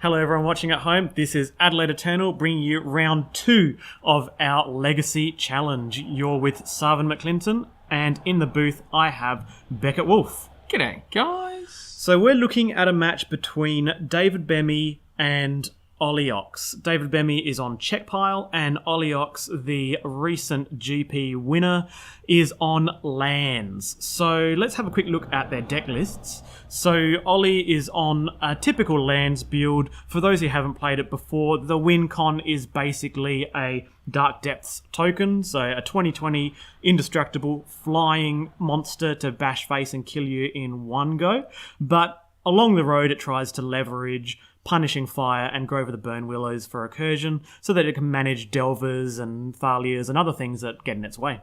Hello everyone watching at home, this is Adelaide Eternal bringing you round 2 of our Legacy Challenge. You're with Sarven McLinton, and in the booth I have Beckett Wolfe. G'day guys. So we're looking at a match between David Bemi and Oli Oks. David Bemi is on Czech pile, and Oli Oks, the recent GP winner, is on lands. So let's have a quick look at their deck lists. So Oli is on a typical lands build. For those who haven't played it before, the win con is basically a Dark Depths token, so a 2020 indestructible flying monster to bash face and kill you in one go. But along the road it tries to leverage Punishing Fire and Grove of the Burn Willows for recursion so that it can manage Delvers and Thalias and other things that get in its way.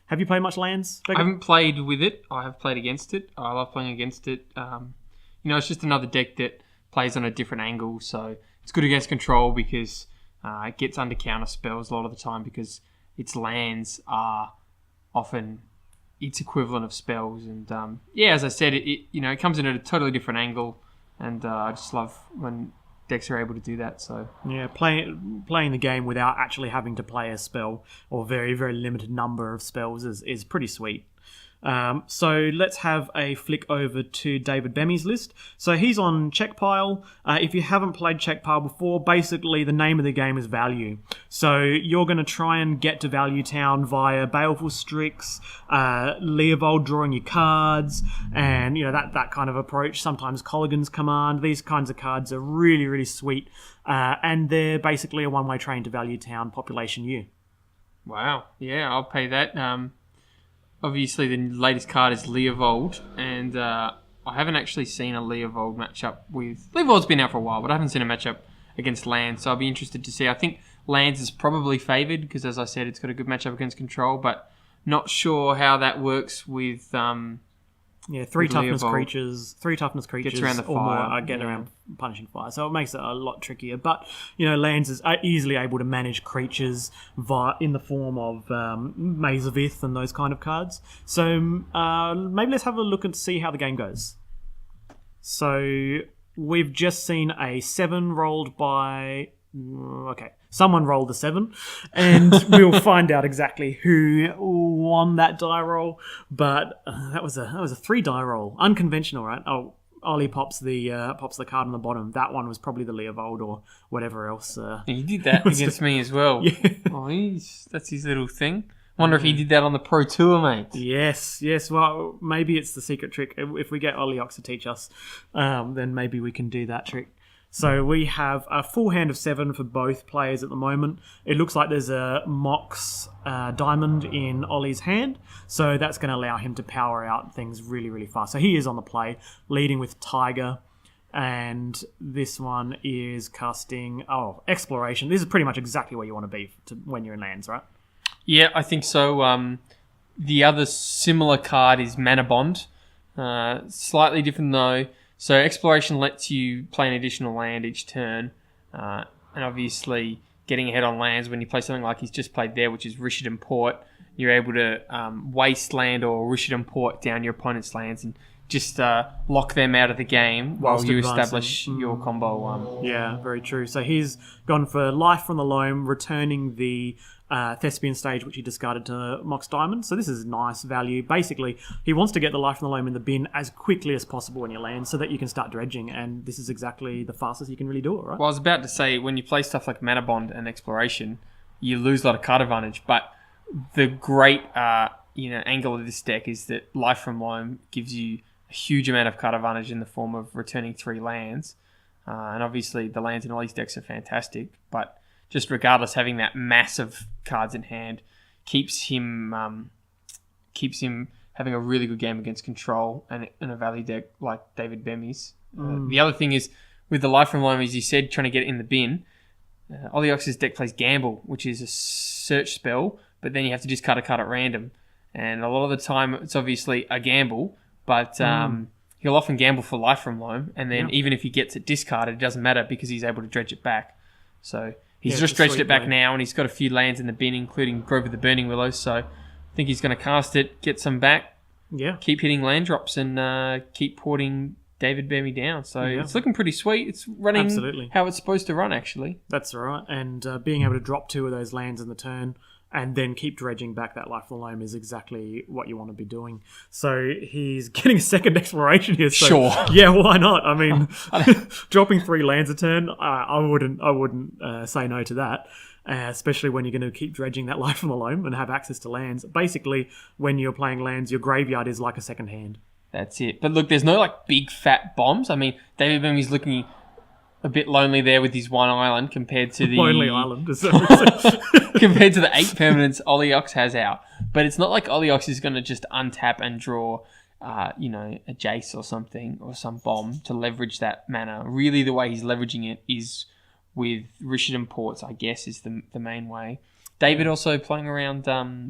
Have you played much lands, Beckett? I haven't played with it. I have played against it. I love playing against it. It's just another deck that plays on a different angle, so it's good against control because it gets under counter spells a lot of the time because its lands are often its equivalent of spells. And as I said, it comes in at a totally different angle. And I just love when decks are able to do that. So yeah, playing the game without actually having to play a spell or very, very limited number of spells is pretty sweet. So let's have a flick over to David Bemi's list. So he's on Czech pile. If you haven't played Czech pile before, basically the name of the game is value. So you're going to try and get to Value Town via Baleful Strix, Leovold drawing your cards, and that kind of approach. Sometimes Colligan's Command. These kinds of cards are really, really sweet, and they're basically a one-way train to Value Town population U. Wow, yeah, I'll pay that. Obviously, the latest card is Leovold, and I haven't actually seen a Leovold matchup with... Leovold's been out for a while, but I haven't seen a matchup against Lands, so I'll be interested to see. I think Lands is probably favoured, because as I said, it's got a good matchup against control, but not sure how that works with... three toughness creatures gets around the or fire. more get around Punishing Fire. So it makes it a lot trickier. But, lands is easily able to manage creatures in the form of Maze of Ith and those kind of cards. So maybe let's have a look and see how the game goes. So we've just seen a 7 rolled by... Okay, someone rolled a 7, and we'll find out exactly who won that die roll. But that was a 3 die roll, unconventional, right? Oh, Oli pops the card on the bottom. That one was probably the Leovold or whatever else. He did that against me as well. Yeah. Oh, that's his little thing. Wonder if he did that on the Pro Tour, mate. Yes. Well, maybe it's the secret trick. If we get Oli Oks to teach us, then maybe we can do that trick. So we have a full hand of 7 for both players at the moment. It looks like there's a Mox Diamond in Oli's hand, so that's going to allow him to power out things really, really fast. So he is on the play, leading with Tiger, and this one is casting Exploration. This is pretty much exactly where you want to be when you're in lands, right? Yeah, I think so. The other similar card is Mana Bond. Slightly different though. So Exploration lets you play an additional land each turn, and obviously getting ahead on lands when you play something like he's just played there, which is Rishadan Port, you're able to waste land or Rishadan Port down your opponent's lands and just lock them out of the game while you establish your combo. Yeah, very true. So he's gone for Life from the Loam, returning the Thespian stage, which he discarded to Mox Diamond. So this is nice value. Basically, he wants to get the Life from the Loam in the bin as quickly as possible when you land so that you can start dredging, and this is exactly the fastest you can really do it, right? Well, I was about to say, when you play stuff like Mana Bond and Exploration, you lose a lot of card advantage, but the great angle of this deck is that Life from Loam gives you a huge amount of card advantage in the form of returning 3 lands. And obviously the lands in all these decks are fantastic, but just regardless, having that mass of cards in hand keeps him having a really good game against control and in a value deck like David Bemi's. The other thing is, with the Life from Loam, as you said, trying to get it in the bin, Oli Oks' deck plays Gamble, which is a search spell, but then you have to discard a card at random. And a lot of the time, it's obviously a gamble, but he'll often gamble for Life from Loam, and then even if he gets it discarded, it doesn't matter because he's able to dredge it back. So he's just dredged it back now, and he's got a few lands in the bin, including Grove of the Burning Willows, so I think he's going to cast it, get some back, keep hitting land drops, and keep porting David Bemi down. So Yeah. it's looking pretty sweet. It's running Absolutely. how it's supposed to run, actually. That's right. And being able to drop 2 of those lands in the turn and then keep dredging back that Life of the Loam is exactly what you want to be doing. So he's getting a second exploration here. So, Sure. Yeah, why not? I mean, dropping 3 lands a turn, I wouldn't say no to that. Especially when you're going to keep dredging that Life of the Loam and have access to lands. Basically, when you're playing lands, your graveyard is like a second hand. That's it. But look, there's no big fat bombs. I mean, David Bemi's looking a bit lonely there with his 1 island compared to the Lonely Island. compared to the 8 permanents Oli Oks has out. But it's not like Oli Oks is going to just untap and draw, a Jace or something or some bomb to leverage that mana. Really, the way he's leveraging it is with Rishadan Ports, I guess, is the main way. David also playing around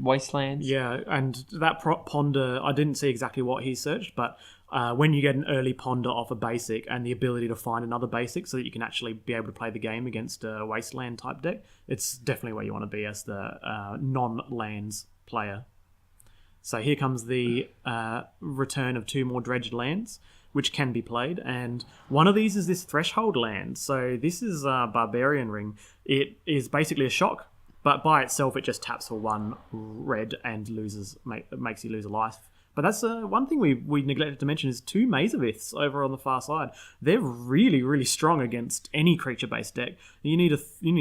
Wastelands. Yeah, and that ponder, I didn't see exactly what he searched, but when you get an early ponder off a basic and the ability to find another basic so that you can actually be able to play the game against a Wasteland type deck, it's definitely where you want to be as the non-lands player. So here comes the return of 2 more dredged lands, which can be played, and one of these is this Threshold land. So this is Barbarian Ring. It is basically a shock, but by itself it just taps for 1 red and makes you lose a life. But that's one thing we neglected to mention is 2 Mazaviths over on the far side. They're really, really strong against any creature-based deck. You need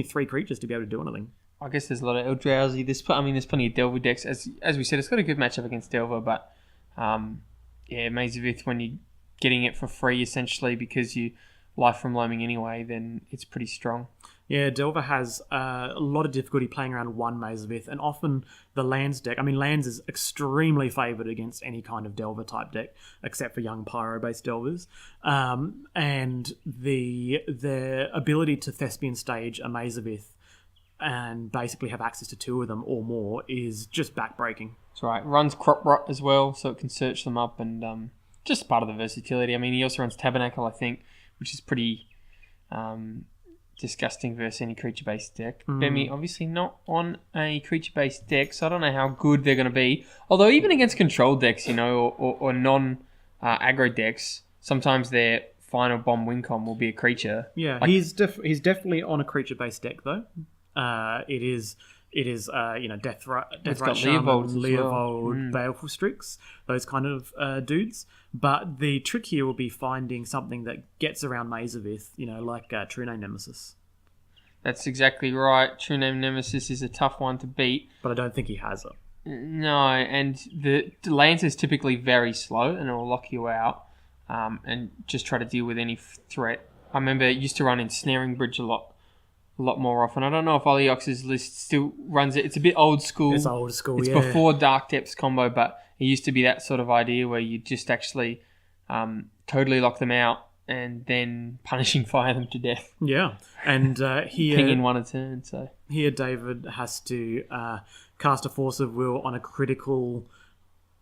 3 creatures to be able to do anything. I guess there's a lot of Eldrazi. There's plenty of Delver decks. As we said, it's got a good matchup against Delver, but Mazavith, when you're getting it for free essentially because you Life from Loaming anyway, then it's pretty strong. Yeah, Delver has a lot of difficulty playing around 1 Mazavith, and often the lands deck. I mean, lands is extremely favoured against any kind of Delver type deck, except for young Pyro-based Delvers. And the ability to Thespian stage a Mazavith and basically have access to 2 of them or more is just backbreaking. That's right. Runs Crop Rot as well, so it can search them up and just part of the versatility. I mean, he also runs Tabernacle, I think, which is pretty disgusting versus any creature-based deck. Bemi, obviously not on a creature-based deck, so I don't know how good they're going to be. Although even against control decks, or non-aggro decks, sometimes their final bomb win con will be a creature. Yeah, he's definitely on a creature-based deck, though. It is Deathrite Shaman, Leovold, Baleful Strix, those kind of dudes. But the trick here will be finding something that gets around Mazavith, like True Name Nemesis. That's exactly right. True Name Nemesis is a tough one to beat. But I don't think he has it. No, and the lands is typically very slow and it will lock you out and just try to deal with any threat. I remember it used to run in Snaring Bridge a lot more often. I don't know if Oli Oks' list still runs it. It's a bit old school. It's old school, It's yeah. before Dark Depths combo, but it used to be that sort of idea where you just actually totally lock them out and then punishing fire them to death. Yeah, and here... Ping in 1 a turn, so... Here David has to cast a Force of Will on a critical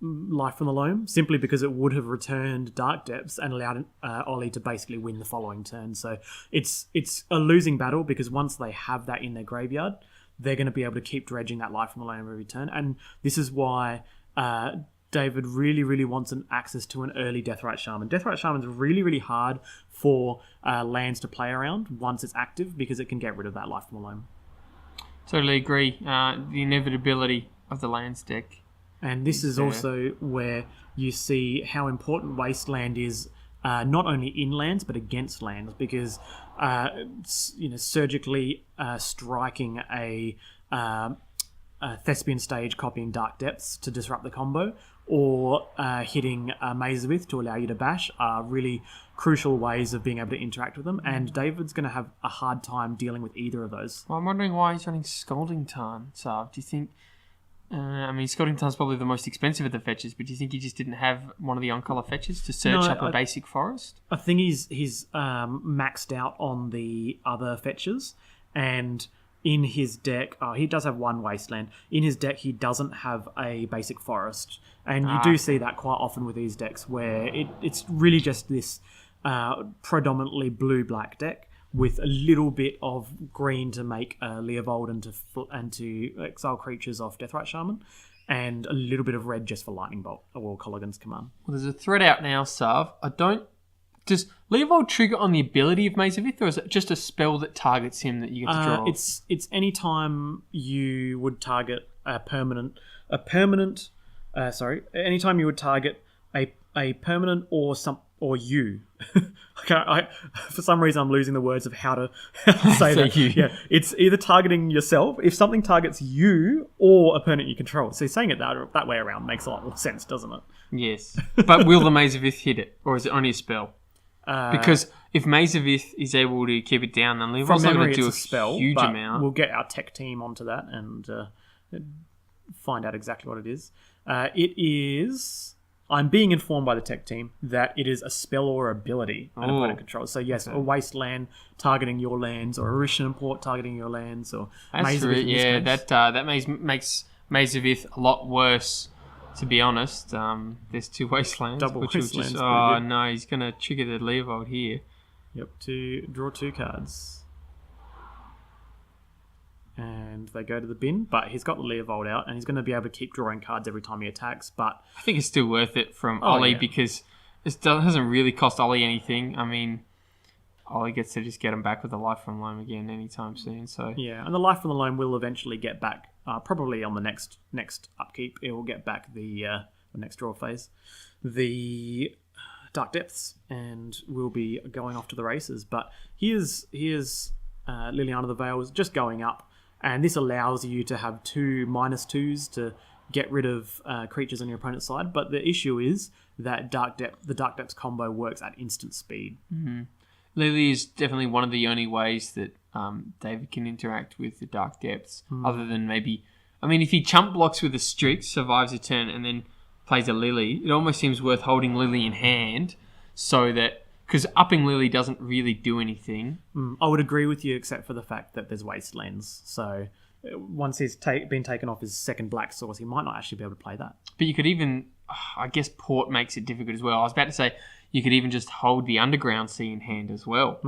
Life from the Loam, simply because it would have returned Dark Depths and allowed Oli to basically win the following turn. So it's a losing battle, because once they have that in their graveyard, they're going to be able to keep dredging that Life from the Loam every turn. And this is why David really, really wants an access to an early Deathrite Shaman. Deathrite Shaman's really, really hard for lands to play around once it's active, because it can get rid of that Life from the Loam. Totally agree. The inevitability of the lands deck. And this is also where you see how important Wasteland is, not only in lands but against lands, because surgically striking a Thespian stage, copying Dark Depths to disrupt the combo, or hitting Mazavith to allow you to bash are really crucial ways of being able to interact with them. And David's going to have a hard time dealing with either of those. Well, I'm wondering why he's running Scalding Tarn, Sarv. Do you think... Scalding Tarn's probably the most expensive of the fetches, but do you think he just didn't have one of the on-colour fetches to search up a basic forest? I think he's maxed out on the other fetches, and in his deck, he does have 1 Wasteland. In his deck, he doesn't have a basic forest, and you do see that quite often with these decks, where it's really just this predominantly blue-black deck, with a little bit of green to make Leovold and to exile creatures off Deathrite Shaman, and a little bit of red just for Lightning Bolt or Colligan's Command. Well, there's a thread out now, Sarv. I don't Does Leovold trigger on the ability of Maze of Ith, or is it just a spell that targets him that you get to draw? It's any time you would target anytime you would target a permanent or you. For some reason, I'm losing the words of how to say that. You. Yeah, it's either targeting yourself if something targets you or a permanent you control. So saying it that way around makes a lot more sense, doesn't it? Yes, but will the Maze of Ith hit it, or is it only a spell? Because if Maze of Ith is able to keep it down, then Leovold's not going to do a spell, huge amount. We'll get our tech team onto that and find out exactly what it is. It is. I'm being informed by the tech team that it is a spell or ability an opponent controls. So yes, a wasteland targeting your lands, or a Rishan Port targeting your lands, or Maze of Ith. Yeah, that makes Maze of Ith a lot worse. To be honest, there's 2 wastelands. Double wastelands. No, he's going to trigger the Leovold here. Yep, to draw 2 cards. And they go to the bin, but he's got the Leovold out, and he's going to be able to keep drawing cards every time he attacks. But I think it's still worth it from Oli because it doesn't really cost Oli anything. I mean, Oli gets to just get him back with the Life from Loam again anytime soon. So yeah, and the Life from the Loam will eventually get back. Probably on the next upkeep, it will get back the next draw phase, the Dark Depths, and we'll be going off to the races. But here's Liliana the Veil is just going up. And this allows you to have 2 -2s to get rid of creatures on your opponent's side. But the issue is that the Dark Depths combo works at instant speed. Mm-hmm. Lily is definitely one of the only ways that David can interact with the Dark Depths, other than maybe... I mean, if he chump blocks with a Strix, survives a turn, and then plays a Lily, it almost seems worth holding Lily in hand so that... Because upping Lily doesn't really do anything. I would agree with you, except for the fact that there's Wastelands. So once he's been taken off his second black source, he might not actually be able to play that. But you could even... I guess Port makes it difficult as well. I was about to say, you could even just hold the Underground Sea in hand as well.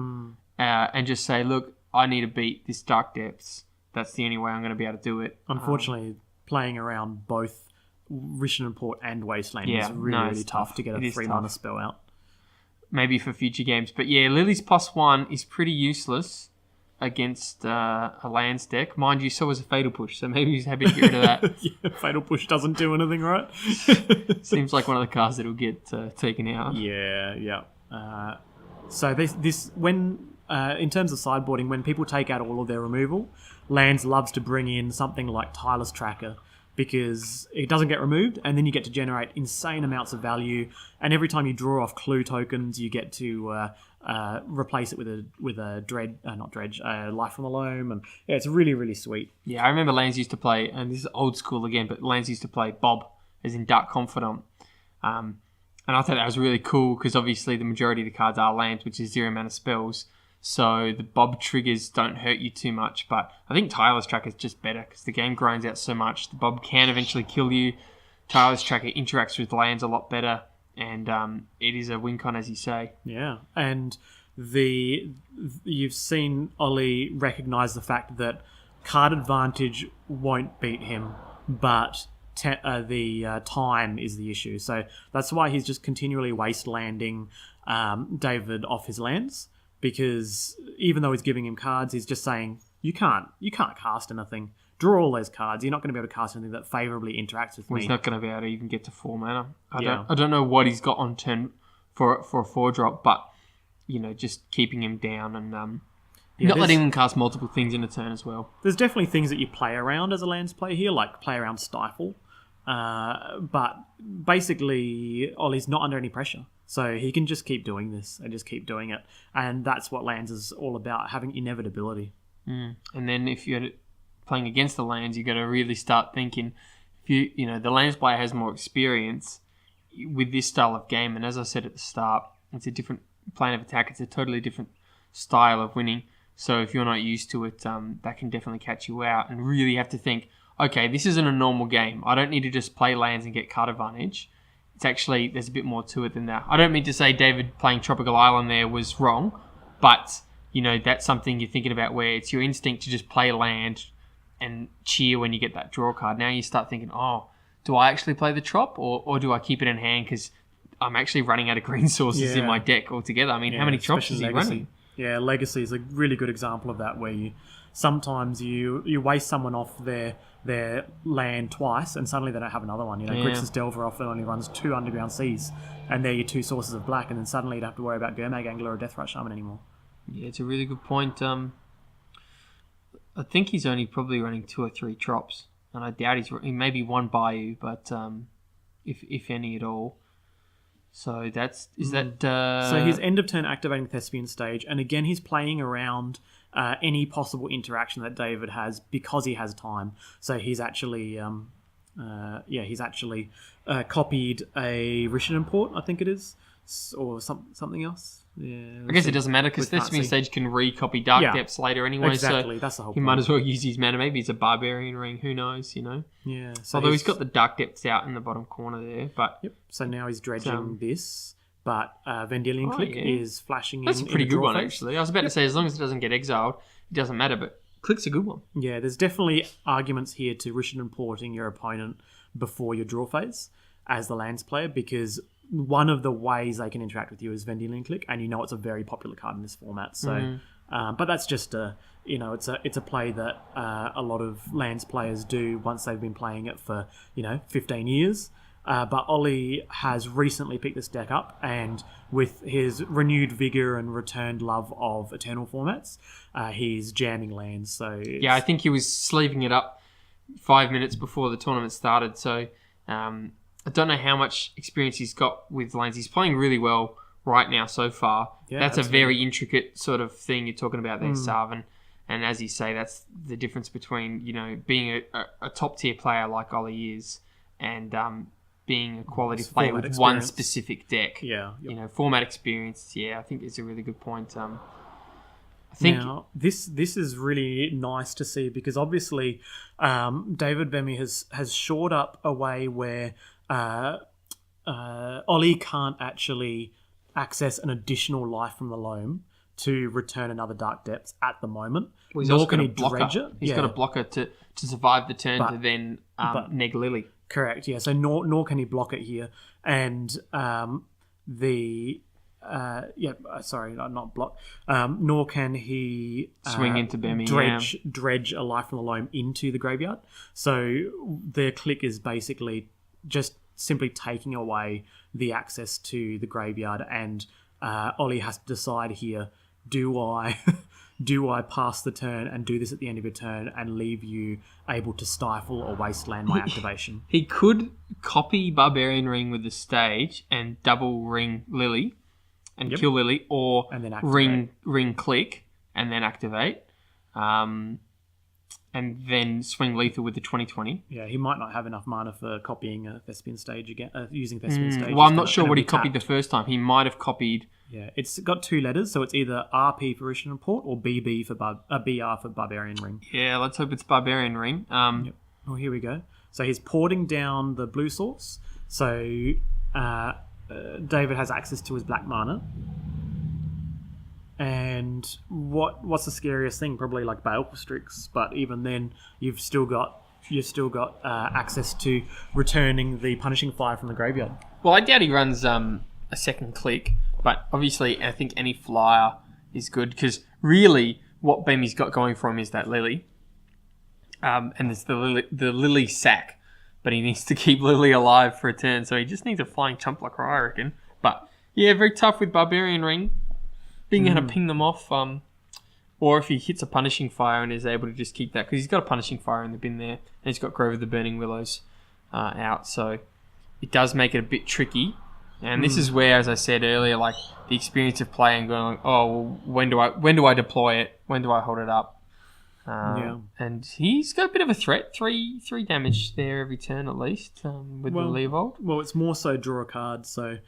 And just say, look, I need to beat this Dark Depths. That's the only way I'm going to be able to do it. Unfortunately, playing around both Rishan Port and Wasteland is really tough to get a 3-mana spell out. Maybe for future games. But yeah, Lily's +1 is pretty useless against a lands deck. Mind you, so is a Fatal Push, so maybe he's happy to get rid of that. Yeah, Fatal Push doesn't do anything, right? Seems like one of the cards that'll get taken out. Yeah. So this when in terms of sideboarding, when people take out all of their removal, Lands loves to bring in something like Tireless Tracker, because it doesn't get removed, and then you get to generate insane amounts of value. And every time you draw off clue tokens, you get to replace it with a Life from the Loam, and yeah, it's really, really sweet. Yeah, I remember Lands used to play, and this is old school again, but Lands used to play Bob, as in Dark Confidant. And I thought that was really cool, because obviously the majority of the cards are lands, which is 0 mana spells. So the Bob triggers don't hurt you too much, but I think Tireless Tracker is just better because the game grinds out so much. The Bob can eventually kill you. Tireless Tracker interacts with lands a lot better, and it is a win con, as you say. Yeah, and you've seen Oli recognise the fact that card advantage won't beat him, but the time is the issue. So that's why he's just continually wastelanding David off his lands. Because even though he's giving him cards, he's just saying, you can't cast anything. Draw all those cards. You're not going to be able to cast anything that favourably interacts with me. He's not going to be able to even get to 4 mana. I don't know what he's got on turn for a 4-drop, but just keeping him down and not letting him cast multiple things in a turn as well. There's definitely things that you play around as a lands player here, like play around Stifle. But basically, Ollie's not under any pressure. So he can just keep doing this and just keep doing it. And that's what lands is all about, having inevitability. And then if you're playing against the lands, you've got to really start thinking, if the lands player has more experience with this style of game. And as I said at the start, it's a different plan of attack. It's a totally different style of winning. So if you're not used to it, that can definitely catch you out and really have to think, okay, this isn't a normal game. I don't need to just play lands and get card advantage. It's actually, there's a bit more to it than that. I don't mean to say David playing Tropical Island there was wrong, but, that's something you're thinking about where it's your instinct to just play land and cheer when you get that draw card. Now you start thinking, do I actually play the Trop or do I keep it in hand because I'm actually running out of green sources in my deck altogether. I mean, how many chops is he running? Yeah, Legacy is a really good example of that, where sometimes you waste someone off their land twice, and suddenly they don't have another one. Grixis Delver often only runs 2 Underground Seas, and they're your 2 sources of black, and then suddenly you don't have to worry about Gurmag Angler or Deathrite Shaman anymore. Yeah, it's a really good point. I think he's only probably running 2 or 3 Trops, and I doubt he may be 1 Bayou, but if any at all. So that. So his end of turn activating Thespian Stage, and again he's playing around any possible interaction that David has because he has time. So he's actually copied a Rishadan Port, I think it is, or something else. Yeah, I guess it doesn't matter because Thespian Stage can recopy Dark Depths later anyway. Exactly, so that's the whole he point. might as well use his mana. Maybe it's a Barbarian Ring. Who knows? Yeah. So although he's got the Dark Depths out in the bottom corner there, but So now he's dredging this, but Vendilion Click is flashing in. That's a pretty good one phase. actually. I was about to say as long as it doesn't get exiled, it doesn't matter. But Click's a good one. Yeah, there's definitely arguments here to Rishadan porting your opponent before your draw phase as the lands player, because one of the ways they can interact with you is Vendilion Click, and it's a very popular card in this format. So, but that's just it's a play that a lot of lands players do once they've been playing it for 15 years. But Oli has recently picked this deck up, and with his renewed vigor and returned love of Eternal formats, he's jamming lands. So I think he was sleeving it up 5 minutes before the tournament started. So I don't know how much experience he's got with lands. He's playing really well right now so far. Yeah, that's a very intricate sort of thing you're talking about there, Sarven. And as you say, that's the difference between being a top tier player like Oli is, and being a quality player with one specific deck. Yeah. Format experience. Yeah, I think it's a really good point. I think now, this is really nice to see, because obviously David Bemi has shored up a way where Oli can't actually access an additional life from the loam to return another Dark Depths at the moment. Well, he's also got a blocker. He's got a blocker to survive the turn to then neg Lily. Correct, yeah. So nor can he block it here. And not block. Nor can he swing into Bemi, dredge a life from the loam into the graveyard. So their click is basically just simply taking away the access to the graveyard, and Oli has to decide here: do I pass the turn and do this at the end of your turn and leave you able to stifle or wasteland my activation? He could copy Barbarian Ring with the stage and double ring Lily and kill Lily, or and then ring click and then activate. And then swing lethal with the 20/20. Yeah, he might not have enough mana for copying a Thespian Stage again, using Thespian Stage. Well, I'm not sure what he copied the first time. He might have copied... Yeah, it's got 2 letters, so it's either RP for Rishadan Port or BB for BR for Barbarian Ring. Yeah, let's hope it's Barbarian Ring. Oh, here we go. So he's porting down the blue source. So David has access to his black mana. And what's the scariest thing? Probably like Baleful Strix, but even then, you've still got access to returning the Punishing Fire from the graveyard. Well, I doubt he runs a second click, but obviously, I think any flyer is good, because really, what Bemi's got going for him is that Lily, and it's the Lily sack, but he needs to keep Lily alive for a turn, so he just needs a flying chump like I reckon. But yeah, very tough with Barbarian Ring. Being able to ping them off, or if he hits a Punishing Fire and is able to just keep that, because he's got a Punishing Fire in the bin there, and he's got Grove of the Burning Willows out, so it does make it a bit tricky. And this is where, as I said earlier, like the experience of playing, going, oh, well, when do I deploy it? When do I hold it up? And he's got a bit of a threat, three damage there every turn at least with the Leovold. Well, it's more so draw a card, so.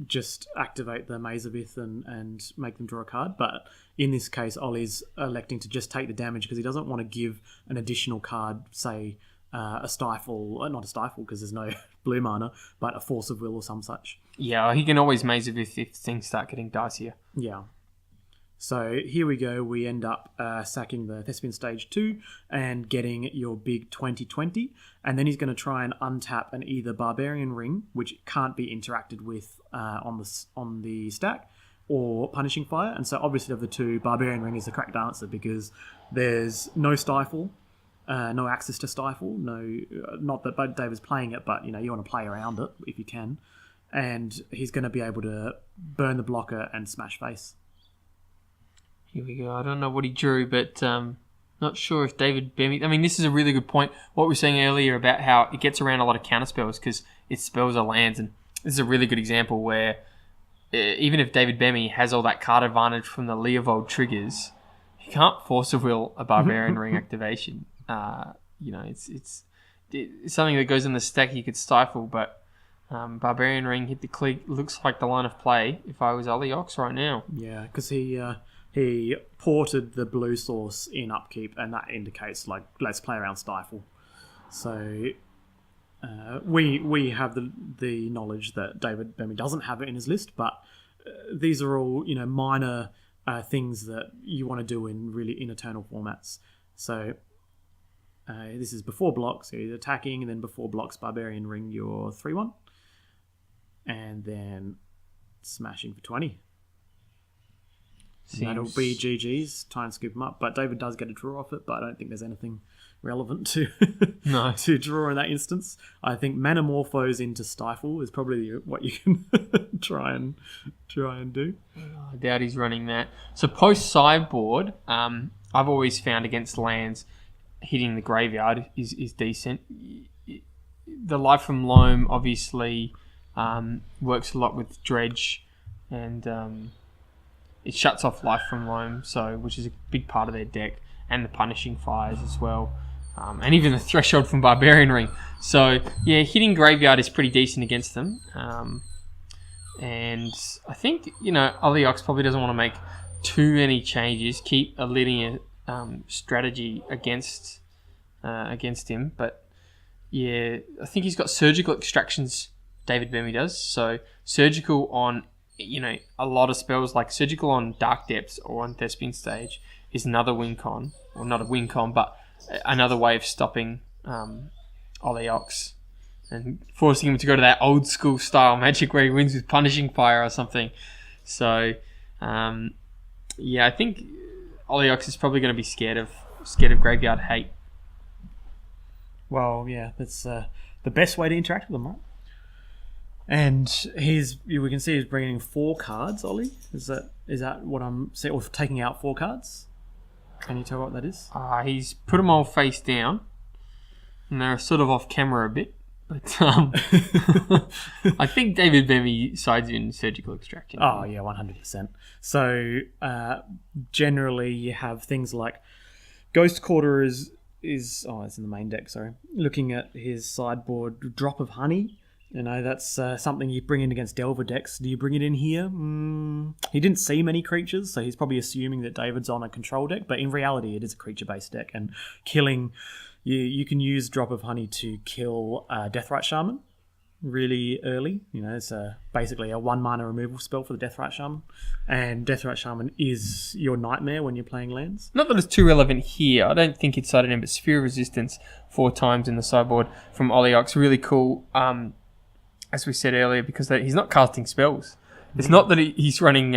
Just activate the Maze of Ith and make them draw a card. But in this case, Ollie's electing to just take the damage because he doesn't want to give an additional card, say a Stifle, not a Stifle because there's no blue mana, but a Force of Will or some such. Yeah, he can always Maze of Ith if things start getting dicier. Yeah. So here we go. We end up sacking the Thespian Stage 2 and getting your big 20/20. And then he's going to try and untap an either Barbarian Ring, which can't be interacted with on the stack, or Punishing Fire. And so obviously of the two, Barbarian Ring is the correct answer because there's no Stifle, no access to Stifle. No, not that David's playing it, but you want to play around it if you can. And he's going to be able to burn the blocker and smash face. Here we go. I don't know what he drew, but not sure if David Bemi... I mean, this is a really good point. What we were saying earlier about how it gets around a lot of counter spells because its spells are lands, and this is a really good example where even if David Bemi has all that card advantage from the Leovold triggers, he can't force a will a Barbarian Ring activation. It's something that goes in the stack you could stifle, but Barbarian Ring hit the click. Looks like the line of play if I was Oli Oks right now. Yeah, because he ported the blue source in upkeep, and that indicates let's play around Stifle. So we have the knowledge that David Bemi doesn't have it in his list, but these are all minor things that you want to do in Eternal formats. So this is before blocks, so you're attacking, and then before blocks, Barbarian Ring your 3/1, and then smashing for 20. That'll be GG's. Try and scoop them up. But David does get a draw off it, but I don't think there's anything relevant to to draw in that instance. I think Manamorphose into Stifle is probably what you can try and do. I doubt he's running that. So post sideboard, I've always found against lands hitting the graveyard is decent. The Life from Loam obviously works a lot with Dredge, and it shuts off Life from Loam, which is a big part of their deck, and the Punishing Fires as well, and even the Threshold from Barbarian Ring. So yeah, hitting graveyard is pretty decent against them, and I think Oli Oks probably doesn't want to make too many changes. Keep a linear strategy against him, but yeah, I think he's got surgical extractions. David Bemi does, so surgical on a lot of spells, like surgical on Dark Depths or on Thespian Stage is another win con, or not a win con, but another way of stopping Oli Oks and forcing him to go to that old school style Magic where he wins with Punishing Fire or something. So I think Oli Oks is probably going to be scared of Graveyard Hate. Well, yeah, that's the best way to interact with them, right? And we can see he's bringing 4 cards, Ollie. Is that what I'm saying? Or taking out 4 cards? Can you tell what that is? He's put them all face down, and they're sort of off camera a bit. But I think David Bemi sides in surgical extraction. Oh yeah, 100%. So generally, you have things like Ghost Quarter is it's in the main deck. Sorry, looking at his sideboard, Drop of Honey. That's something you bring in against Delver decks. Do you bring it in here? He didn't see many creatures, so he's probably assuming that David's on a control deck, but in reality it is a creature-based deck, and killing... You can use Drop of Honey to kill Deathrite Shaman really early. It's basically a 1-mana removal spell for the Deathrite Shaman, and Deathrite Shaman is your nightmare when you're playing lands. Not that it's too relevant here. I don't think it's sided in, but Sphere of Resistance 4 times in the sideboard from Oli Oks. Really cool. As we said earlier, because he's not casting spells. It's not that he's running,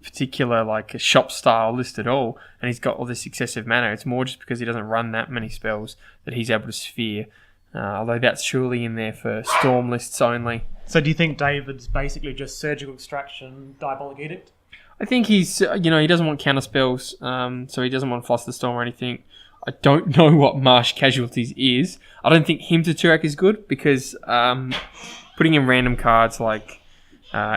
particular like a shop style list at all, and he's got all this excessive mana. It's more just because he doesn't run that many spells that he's able to sphere. Although that's surely in there for storm lists only. So do you think David's basically just surgical extraction, Diabolic Edict? I think he's, he doesn't want counter spells, so he doesn't want Fluster Storm or anything. I don't know what Marsh Casualties is. I don't think him to Turak is good because putting in random cards like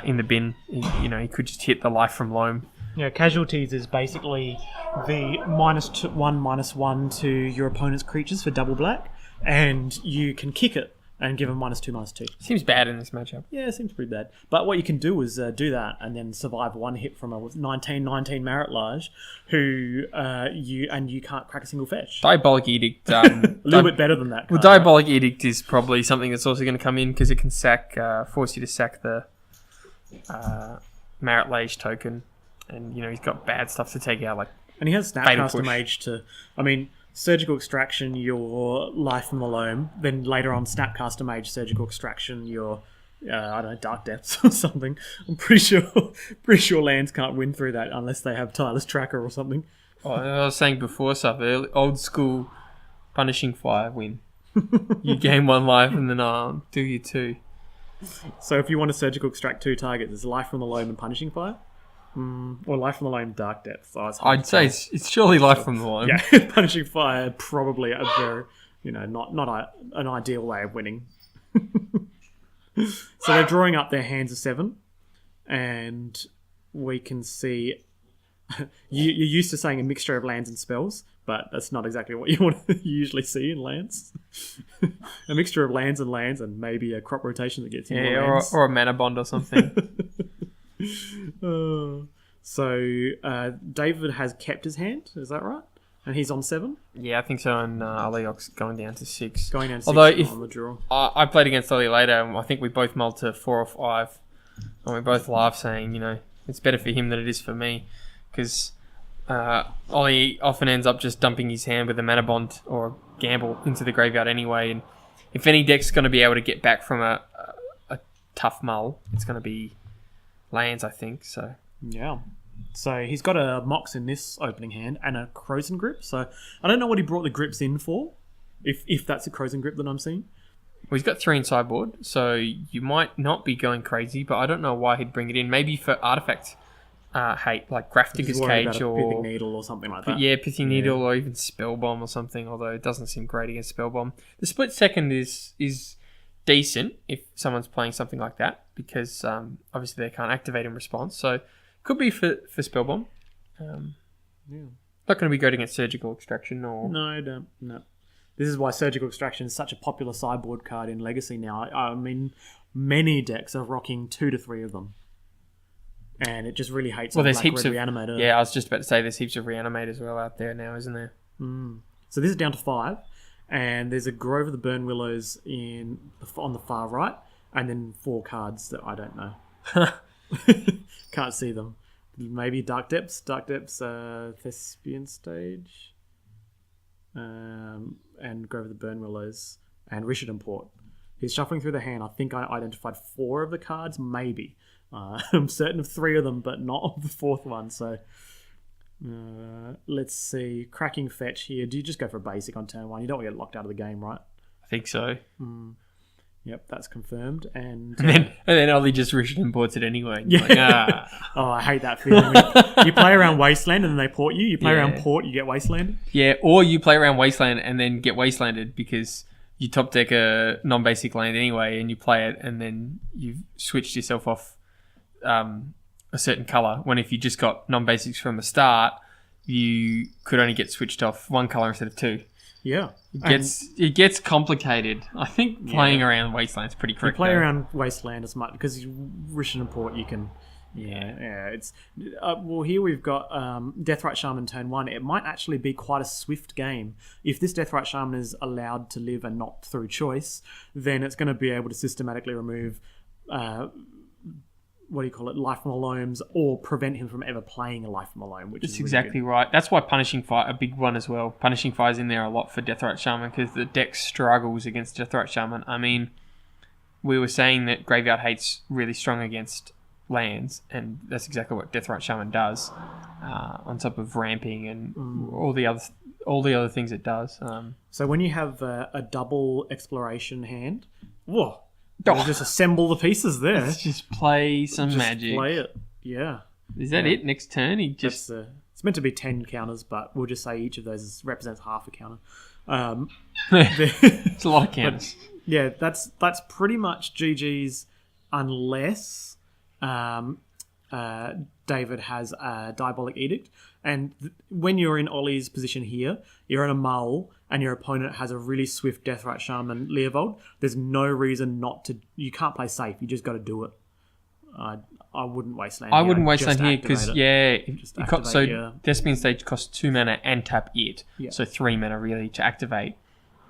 in the bin, he could just hit the Life from Loam. Yeah, Casualties is basically the -1/-1 to your opponent's creatures for double black, and you can kick it and give them -2/-2. Seems bad in this matchup. Yeah, it seems pretty bad. But what you can do is do that and then survive one hit from a 19/19 Maritlage, who you can't crack a single fetch. Diabolic Edict. A little bit better than that. Well, Diabolic Edict is probably something that's also going to come in because it can force you to sack the Marit Lage token, and he's got bad stuff to take out, like. And he has Fatal Snapcaster Push. Mage to... I mean, Surgical Extraction, your Life from the Loam. Then later on, Snapcaster Mage, Surgical Extraction, your... I don't know, Dark Depths or something. I'm pretty sure lands can't win through that unless they have Tireless Tracker or something. Oh, I was saying before, old school Punishing Fire win. You gain 1 life and then I'll do you 2. So if you want to Surgical Extract 2 targets, it's Life from the Loam and Punishing Fire? Or Life from the Loam, Dark Depths. Oh, I'd say it's surely Life from the Loam. Yeah, Punishing Fire, probably a very, not an ideal way of winning. So they're drawing up their hands of 7, and we can see... You're used to saying a mixture of lands and spells, but that's not exactly what you want to usually see in lands. A mixture of lands and maybe a crop rotation that gets you more lands. Or a mana bond or something. So David has kept his hand, is that right? And he's on 7? Yeah, I think so, and Oli Oks going down to 6. Going down to 6 Although on the draw. I played against Oli later, and I think we both mulled to 4 or 5, and we both laughed saying, it's better for him than it is for me, because Oli often ends up just dumping his hand with a mana bond or a gamble into the graveyard anyway, and if any deck's going to be able to get back from a tough mull, it's going to be lands, I think, so... Yeah. So he's got a Mox in this opening hand and a Crozen Grip. So I don't know what he brought the grips in for, if that's a Crozen Grip that I'm seeing. Well, he's got 3 in sideboard, so you might not be going crazy, but I don't know why he'd bring it in. Maybe for artifact hate, like Grafdigger's Cage or Pithing Needle or something like that. Yeah, Pithing Needle or even Spellbomb or something, although it doesn't seem great against Spellbomb. The split second is decent if someone's playing something like that, because obviously they can't activate in response, so could be for Spellbomb. Not going to be great against Surgical Extraction or... No. This is why Surgical Extraction is such a popular sideboard card in Legacy now. I mean, many decks are rocking 2 to 3 of them. And it just really hates there's Black heaps Red of Reanimator. Yeah, I was just about to say there's heaps of Reanimators well out there now, isn't there? So this is down to 5. And there's a Grove of the Burn Willows on the far right. And then 4 cards that I don't know. Can't see them. Maybe Dark Depths, Thespian Stage, and Grove of the Burn Willows, and Richard Port. He's shuffling through the hand. I think I identified 4 of the cards, maybe. I'm certain of 3 of them, but not of the 4th one. So let's see. Cracking Fetch here. Do you just go for a basic on turn 1? You don't want to get locked out of the game, right? I think so. Yep, that's confirmed. And then Ollie just Richard imports it anyway. Yeah. Oh, I hate that feeling. You play around Wasteland and then they port you. You play around Port, you get Wastelanded. Yeah, or you play around Wasteland and then get Wastelanded because you top deck a non-basic land anyway and you play it and then you've switched yourself off a certain colour. When if you just got non-basics from the start, you could only get switched off 1 colour instead of 2. Yeah. It gets complicated. I think playing around Wasteland is pretty correct. You play around Wasteland as much because Richard Port you can... Yeah. It's well, here we've got Deathrite Shaman turn 1. It might actually be quite a swift game. If this Deathrite Shaman is allowed to live and not through choice, then it's going to be able to systematically remove... Life from the Loams, or prevent him from ever playing a Life from the Loam, which is really exactly good. Right. That's why Punishing Fire, a big one as well. Punishing Fire's in there a lot for Deathrite Shaman because the deck struggles against Deathrite Shaman. I mean, we were saying that Graveyard Hate's really strong against lands, and that's exactly what Deathrite Shaman does, on top of ramping and all the other things it does. So when you have a double exploration hand, whoa. We'll just assemble the pieces there. Let's just play some magic. Play it. Yeah. Is that it? Next turn, he just... it's meant to be 10 counters, but we'll just say each of those represents half a counter. It's a lot of counters. Yeah, that's pretty much GG's unless David has a Diabolic Edict. And when you're in Ollie's position here, you're in a mull and your opponent has a really swift Deathrite Shaman Leovold, there's no reason not to... You can't play safe. You just got to do it. I wouldn't wasteland I here. wouldn't wasteland here because, so Thespian Stage costs 2 mana and tap it. Yeah. So 3 mana really to activate.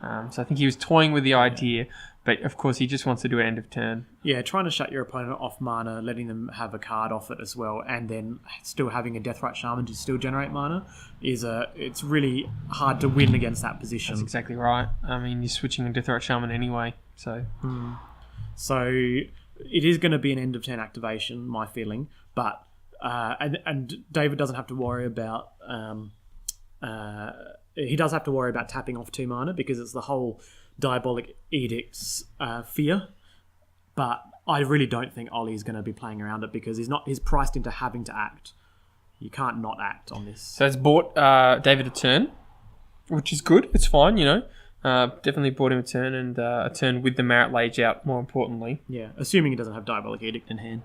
So I think he was toying with the idea. But, of course, he just wants to do it end of turn. Yeah, trying to shut your opponent off mana, letting them have a card off it as well, and then still having a Deathrite Shaman to still generate mana it's really hard to win against that position. That's exactly right. I mean, you're switching a Deathrite Shaman anyway, so... So it is going to be an end of turn activation, my feeling, but and David doesn't have to worry about he does have to worry about tapping off 2 mana because it's the whole Diabolic Edict's fear, but I really don't think Oli's going to be playing around it because he's priced into having to act. You can't not act on this. So it's bought David a turn, which is good. It's fine, you know. Definitely bought him a turn and a turn with the Marit Lage out, more importantly. Yeah, assuming he doesn't have Diabolic Edict in hand.